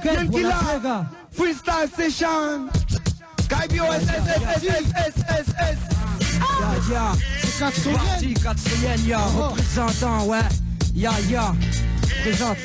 Yankila, Freestyle Session, Skype SSSSSSS. C'est parti, 4 représentant, ouais. Présente.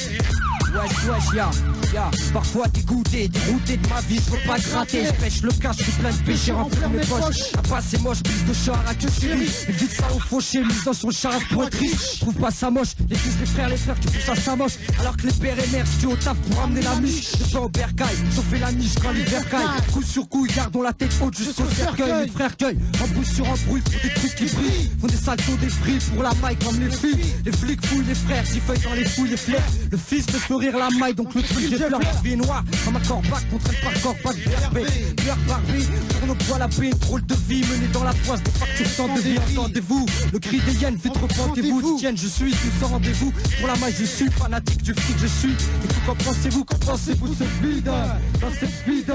Parfois dégoûté de ma vie, je veux pas gratter. Je pêche le cash, je suis plein de péchés, remplir mes poches. À pas c'est moche, plus de char à que chérie. Il vide ça au fauché, misant sur le charaf pour être riche. Trouve pas ça moche, les fils, les frères, tu trouves ça moche. Alors que les pères et mères, tu au taf pour ramener la miche. Je fais au bercail, chauffer la niche quand l'hiver caille. Coup sur coup, gardons la tête haute jusqu'au cercueil. Mes frères cueillent, embrouille sur embrouille pour des trucs qui brillent. Font des saltos, des frilles pour la maille comme les filles. Les flics fouillent les frères, j'y feuille dans les fouilles, les flairs. Le fils me fait rire la maille, donc le truc j'ai plein de vie noire. Comme un corbac, contrainte par corbac, BRB. Pierre Barbie, tourne au poil à paix, drôle de vie menée dans la poisse, des factures sans devis. Entendez-vous, le cri des hyènes fait trop pentez-vous. Tienne, je suis tout sans rendez-vous. Pour la maille, je suis fanatique du fric, je suis. Et tout qu'en pensez-vous ce vide? Dans cette vide,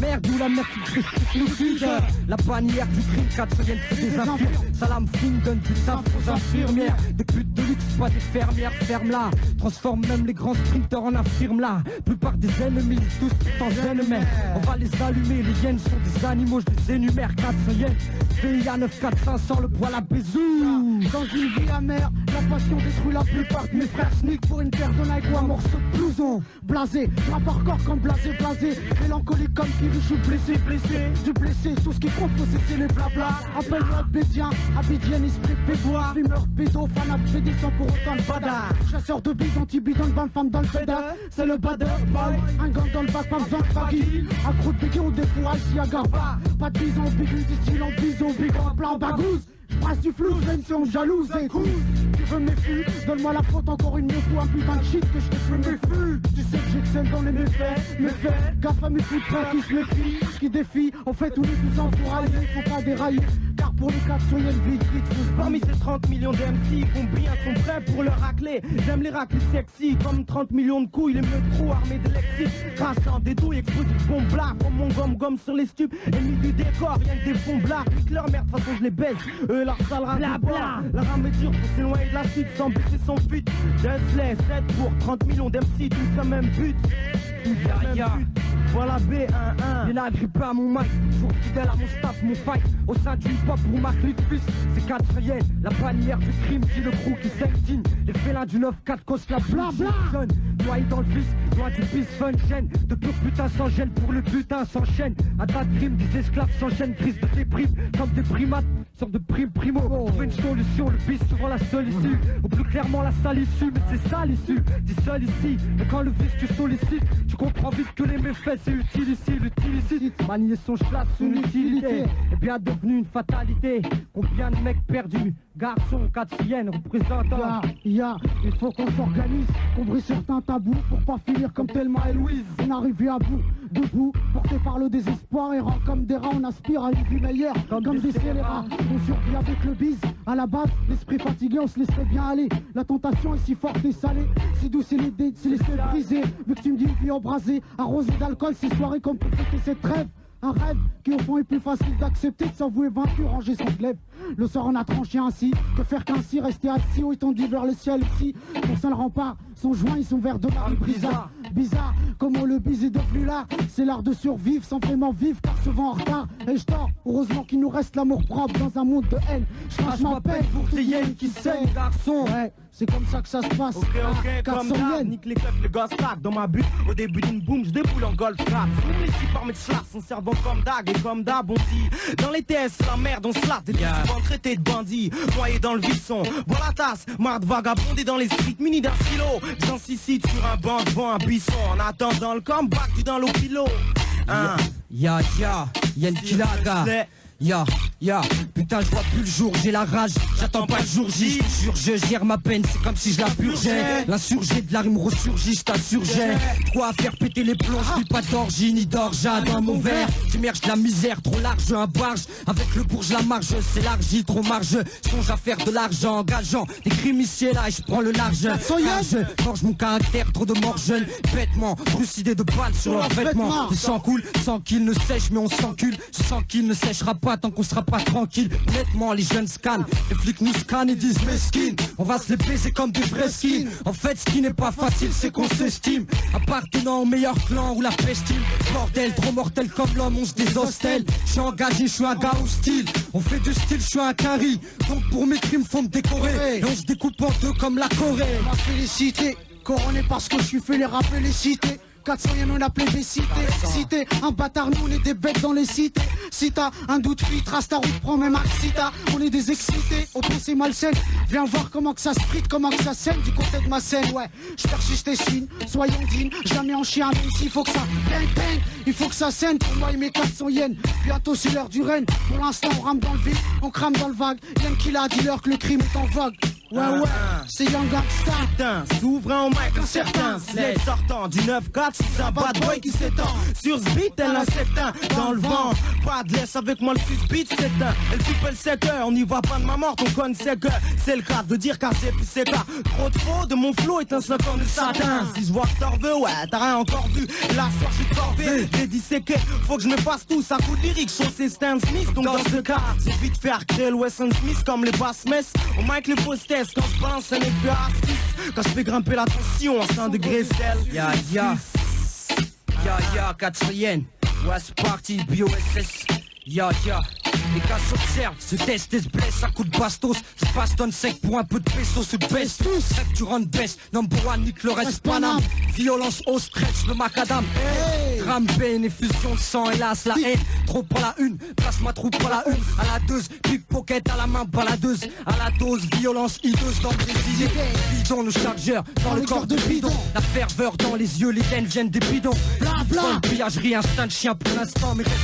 merde ou la merde qui crie nous vide. La bannière du crime, 4 viennent des infirmes. Salam fine donne du taf aux infirmières. Des putes de luxe, pas des fermières, ferme-la. Transforme même les grands sprinteurs en infirmes-là. Plupart des ennemis, tous en ennemis. On va les allumer, les hyènes sont des animaux, je les énumère. 400 hyènes, PIA 94500, le poil à bisous. Dans une vie amère, la passion détruit la plupart de mes frères. Sneak pour une paire de Nike ou un morceau de blouson. Blasé, frappe hardcore comme blasé. Mélancolique comme qui je suis blessé. Du blessé, tout ce qui compte, faut cesser les blabla. Appelle-moi Bédien, Abidjan, esprit pédois. Fumeur, pédo, fan à BD sans pour autant le bada. Chasseur de bise, anti-bidon, bonne femme dans le pédale. C'est le bader boy, un gang dans le bac, pas besoin de baggy. Accro de bégué ou des fous, ici à Garba. Pas de bison, bigoule, distille en bison, bigon, en plan bagouze. J'brasse du flou, j'aime jalouse, écoute. Tu veux mes flux, donne-moi la faute, encore une fou, un putain de shit que je te fais mes flux. Tu sais que j'excelle dans les méfaits, gaffe à mes coups de train qui se méfient, qui défient. En fait, on est tous enfouraillés, faut pas dérailler. Car pour les 4 soyez vite. Parmi ces 30 millions d'MC, combien sont prêts pour le racler? J'aime les raclés sexy, comme 30 millions de couilles, les meufs trop armés de lexique. Crassant des douilles, explosent de bombes blagues, comme mon gomme sur les stupes. Ennemis du décor, rien que des bombes blagues. Nique leur merde, de toute façon je les baise. Eux, leur sale rame la rame est dure pour s'éloigner de la suite, sans baisser son but. Just 7 pour 30 millions d'MC, tous le même but. Voilà B11. Il n'agrippe pas à mon mic, toujours fidèle à mon staff, mon fight. Au sein du hip-hop pour ma clique fils, c'est 4 hyènes. La bannière du crime, dit le crew qui s'indigne. Les félins du 9-4 causent la blabla. Noyé dans le vice, loin du bis, fun chaîne. De pur putain sans gêne, pour le putain s'enchaîne. À tas de crimes, des esclaves s'enchaînent, crise de déprime. Comme des primates, sorte de prime primo. Trouver une solution, le bis souvent la seule issue. Ou plus clairement la sale issue, mais c'est ça l'issue. Dis seul ici, et quand le vice tu sollicites, tu comprends vite que les méfaits c'est utile ici, l'utilicite. Manier son schlass, son utilité est bien devenu une fatalité. Combien de mecs perdus, garçons, 4 hyènes représentants. Il faut qu'on s'organise, qu'on brise certains tabous pour pas finir comme Thelma et Louise. On arrive à bout, debout, porté par le désespoir, errant comme des rats, on aspire à une vie meilleure, comme des scélérats. On survit avec le bise, à la base, l'esprit fatigué, on se laisserait bien aller. La tentation est si forte et salée, si douce et l'idée de se laisser briser. Vu que tu me dis une vie embrasée, arrosée d'alcool, ces soirées comme pour fêter cette trêve. Un rêve qui au fond est plus facile d'accepter, de s'avouer vaincu, ranger son glaive. Le sort en a tranché ainsi, que faire qu'ainsi, rester assis ou étendu vers le ciel ici. Pour seul rempart, son joint et son verre de la bizarre, comment le bise est devenu là. C'est l'art de survivre sans vraiment vivre, car souvent en retard. Et je dors, heureusement qu'il nous reste l'amour propre dans un monde de haine. Je crache ma peine pour ces hyènes qui saignent, garçon. Ouais, c'est comme ça que ça se passe. Ok, comme d'hab, nique les clubs, le gosse tac. Dans ma butte, au début d'une boum, je déboule en golf trap. Soumé ici par mes schlass, son cerveau comme dag et comme d'hab, on dit. Dans les TS, la merde, on se latte. Des souvent traités de bandits, noyés dans le buisson. Bois la tasse, marre de vagabonder dans les streets, muni d'un silo. J'en cicite sur un banc devant un buisson. En attendant le comeback, tu dans l'eau pilo. Yankilaga. Putain je vois plus le jour, j'ai la rage, j'attends pas le jour J, je gère ma peine, c'est comme si je la purgeais. L'insurgé de la rime ressurgit, je t'assurgeais. Quoi faire péter les plombs, je pas d'orgie ni d'orgeat dans mon verre. J'immerge de la misère, trop large, un barge. Avec le bourge la marge, s'élargit, trop marge. Songe à faire de l'argent, engageant des crimes ici et là et je prends le large. Forge mon caractère, trop de morts jeunes, bêtement, trucidés de balles sur leurs vêtements. Le sang coule, sans qu'il ne sèche mais on s'encule, je sens qu'il ne séchera pas tant qu'on sera pas tranquille. Honnêtement, les jeunes scannent. Les flics nous scannent et disent mesquine. On va se les baiser comme des vrais skins. En fait, ce qui n'est pas facile, c'est qu'on s'estime appartenant au meilleur clan où la pestime. Bordel, trop mortel comme l'homme, on se déshostelle. Je suis engagé, je suis un gars hostile. On fait du style, je suis un carry. Donc pour mes crimes, faut me décorer. Et on se découpe en deux comme la Corée. On m'a félicité, couronné parce que je suis fait les rappeler les cités. 400 yens on a plébiscité. Cité, un bâtard, nous on est des bêtes dans les cités. Si t'as un doute, fuis, trace ta route, prends même Axita. On est des excités, au pensée malsaine. Viens voir comment que ça sprite, comment que ça saigne du côté de ma scène, ouais. Je persiste et chine, soyons dignes. Jamais en chien, même s'il faut que ça bang bang. Il faut que ça saigne pour moi et mes 400 yens. Bientôt c'est l'heure du règne. Pour l'instant on rame dans le vide, on crame dans le vague. Yen qui l'a dit l'heure que le crime est en vogue. Ouais, c'est Young Gangsta. Putain, souverain au mic incertain. Sled sortant du 9-4, c'est un bad boy qui s'étend. Sur ce beat, elle a 7 ans dans le vent. Pas de laisse avec moi, le suspect, c'est un. Elle people c'est que, on y va pas de ma mort, on connaît c'est que. C'est le cas de dire car c'est pas. Trop de faux de mon flow est un slogan de satin. Si je vois que t'en veux, ouais, t'as rien encore vu. La soir, je suis corvé, j'ai dit c'est que. Faut que je me fasse tout, ça coûte lyrique, chaussé Stan Smith. Donc dans ce cas, c'est vite faire créer le Wesson Smith comme les basses messes. Au mic, les fausses tests. Quand je balance un effet astuce, quand je fais grimper la tension à 100 degrés sel. Ya, 400 ouais c'est parti, BOSS. Ya, les gars s'observent, se testent et se blessent à coups de bastos. Je bastonne sec pour un peu de pesos, se baisse tous. Rêve tu rentres baisse, number one, nique le reste Paname. Violence au stretch, le macadam. Drame, peine, effusion de sang, hélas la haine. Trop pour la une, place ma troupe pour la une. À la deuxe, pickpocket à la main baladeuse. À la dose, violence hideuse dans les idées. Bidon, le chargeur, dans le corps de bidon. La ferveur dans les yeux, les veines viennent des bidons. Bla pillagerie, instinct de chien pour l'instant, mais reste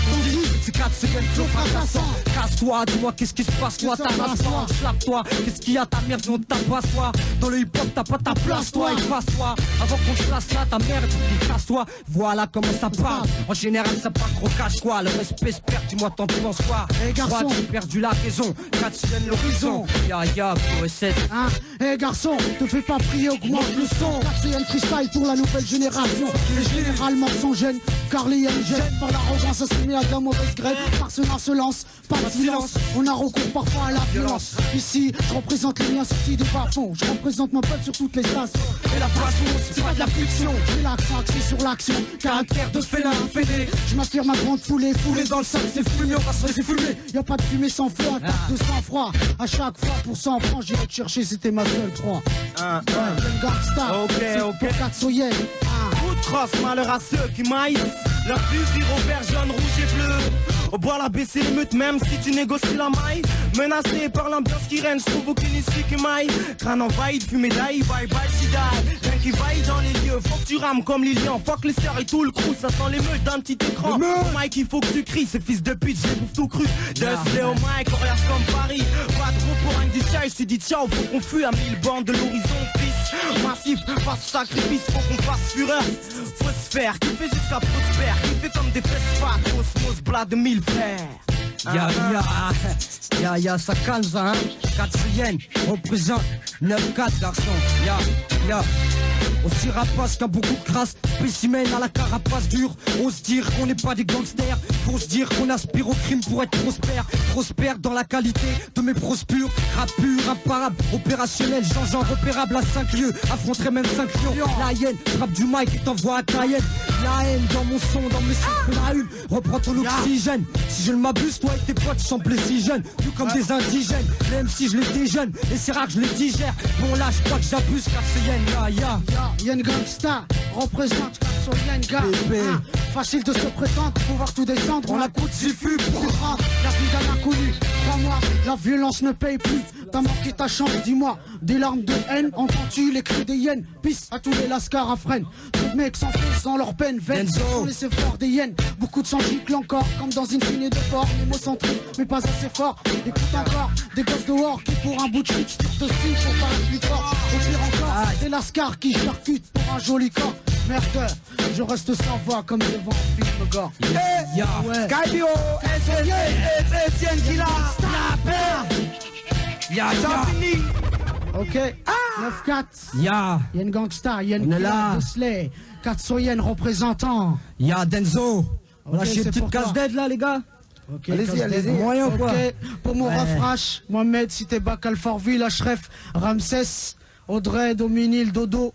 c'est 4 secondes, flow fracassant. Casse-toi, dis-moi qu'est-ce qui se passe, toi, ta race-toi. Slappe-toi, qu'est-ce qu'il y a, ta merde, sinon tapasse-toi. Dans le hip-hop, t'as pas ta place, toi, efface-toi. Avant qu'on te place là, ta merde, casse-toi. Voilà comment ça part. En général, ça part gros cache quoi. Le respect se perd, dis-moi t'en penses quoi. Eh garçon, j'ai perdu la raison. 4 semaines l'horizon. Ya, OSS. Hein, eh garçon, te fais pas prier, augmente le son. 4 CN freestyle pour la nouvelle génération. Les généralement sont jeunes, car les jeunes gênent. Par l'arrogance, ça se met à de la mauvaise graine. Parcenaire se lance, pas de silence. On a recours parfois à la violence. Ici, je représente les liens sortis des bas-fonds. Je représente mon peuple sur toutes les stations. Et la passion, c'est pas de la fiction. J'ai l'accent axé sur l'action. Caractère de félin, fédé. Je m'affirme à grande foulée. Foulée dans le sac, c'est fumé, on va se laisser fumer. Y'a pas de fumée sans feu, attaque de sang-froid. À chaque fois pour 100 francs, j'irai te chercher, c'était ma seule croix. Young Gangsta, Ok. 400 yens. Outrosse, malheur à ceux qui maïsent. Leur fusil au vert, jaune, rouge et bleu. Au bois la baisser les meutes même si tu négocies la maille. Menacé par l'ambiance qui règne, je trouve aucune issue qui maille. Crâne envahi de fumée d'ail, bye bye si die. Rien qui vaille dans les lieux, faut que tu rames comme Lilian. Fuck les sœurs et tout le crew, ça sent les meutes d'un petit écran. Au mic il faut que tu cries, ces fils de pute, j'ai bouffe tout cru. Dustley au mic, Orias comme Paris. Pas trop pour un détail, je te dis ciao, faut qu'on fuit à 1000 bandes de l'horizon, fils. Massif, face sacrifice, faut qu'on fasse fureur. Faut se faire, qui fait jusqu'à prospère, qui fait comme des fesses fat, Cosmos, blas de 1000 frères. Ya, ça calme ça, hein. 4 yens, représente 9-4 garçon. Ya. On s'y rapace qu'à beaucoup de crasse, spécimen à la carapace dure. On se dire qu'on n'est pas des gangsters, faut se dire qu'on aspire au crime pour être prospère dans la qualité de mes prospures. Rap pur, imparable, opérationnel, genre repérable à 5 lieux, affronterait même 5 lions. La hyène, frappe du mic et t'envoie à Cayenne. La haine dans mon son, dans mes sons, la une, reprends ton oxygène. Si je ne m'abuse, toi et tes potes semblaient si jeunes, nous comme des indigènes, même si je les déjeune, et c'est rare que je les digère. Bon là, je crois que j'abuse car c'est yen, Young Gangsta représente 400 yen, gars. Facile de se prétendre, pouvoir tout descendre. On la coûte si fut pour rendre la vie d'un inconnu. Crois-moi, la violence ne paye plus. T'as manqué ta chance, dis-moi. Des larmes de haine, entends-tu les cris des hyènes? Pisse à tous les lascars à freine. Tous mecs s'enfoncent dans leur peine vaine. Sont les efforts des hyènes. Beaucoup de sang gicle encore, comme dans une fignée de porc. Les mots sont tristes, mais pas assez forts. Écoute encore, des gosses dehors qui pour un bout de shit te signe pour parler plus fort. Au pire encore, des lascars qui charcutent pour un joli corps. Merde, je reste sans voix comme devant un film gore. Skydio, SSS, Yen Killa, Champigny. Ok, 9-4. Yen Gangsta, Yen Killa, Dustley. 400 yens représentant. Denzo. On lâche une petite pour casse toi. d'aide là les gars. Ok, Allez-y, allez-y. Moyen quoi. Ok, pour mon rafrache, Mohamed, Cité Bac, Alfortville, Ashref, Ramsès, Audrey, Dominil, Dodo,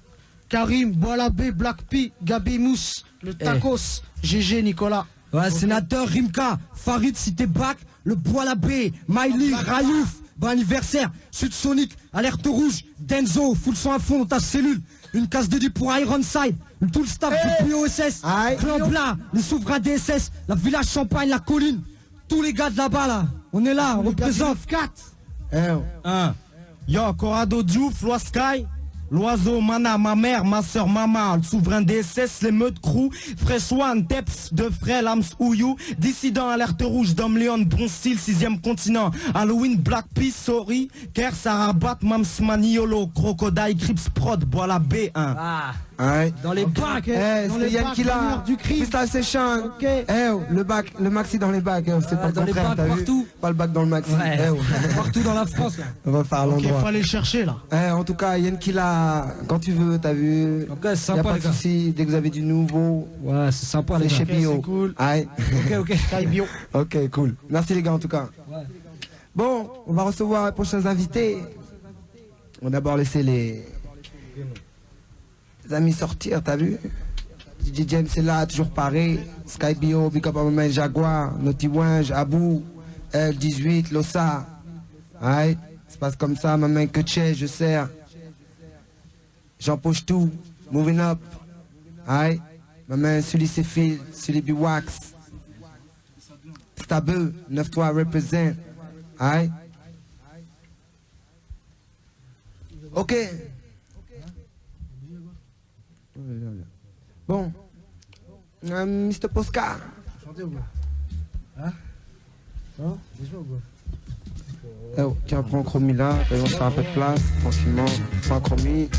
Karim, Boalabé, Black P, Gabi Mousse, le Tacos, GG, Nicolas. Ouais, sénateur, Rimka, Farid, Cité Bac, le Bois la Baie, Miley, Rayouf, bon anniversaire, Sud Sonic, Alerte Rouge, Denzo, full son à fond dans ta cellule, une case de pour Ironside, tout le staff du POSS, Clan Blanc, les souverains DSS, la Village Champagne, la colline, tous les gars de là-bas là, on est là, on représente 4. Yo, Corrado Diouf, Loi Sky, l'oiseau, Mana, ma mère, ma soeur, Mama, le souverain DSS, les meutes crew, Fresh One, Teps, De Frel, Ams Ouyou, Dissident, Alerte Rouge, Dom Leon, Bon Style, 6ème continent, Halloween, Black Peace, Sorry, Kers, Arabat, Mams Maniolo, Crocodile, Crips Prod, Bois la B1. Ah, Ouais. dans les bacs. C'est Yann qui l'a. du crime. Freestyle Session. Ok. Le maxi dans les bacs. C'est pas le dans les contraire, bacs t'as vu. partout. Pas le bac dans le maxi. Ouais, partout dans la France là. On va faire Ok, l'endroit. faut aller le chercher là. En tout cas, Yann qui l'a. Quand tu veux, t'as vu. Ok, c'est Y a sympa pas les de gars. soucis. Dès que vous avez du nouveau, Ouais, c'est sympa les c'est chez gars. Bio. c'est cool. Aïe. Ok. Sky Bio. Ok, cool. Merci les gars en tout cas. Bon, on va recevoir les prochains invités. On va d'abord laisser les amis sortir, t'as vu? DJ James est là, toujours pareil. Sky Bio, Big Up à Maman Jaguar, Naughty Wange, Abou, L18, Lossa. Aïe, ça se passe comme ça, Maman que tchè, je sers. J'empoche tout, moving up. Aïe, Maman Sully Céphile, Sully Biwax. Stabeux, 9-3 represent. Aïe. Ok. Bon. Mr. Posca. Oh, tiens, prends un chromie là. On se faire un peu de place, tranquillement. Prends un chromie.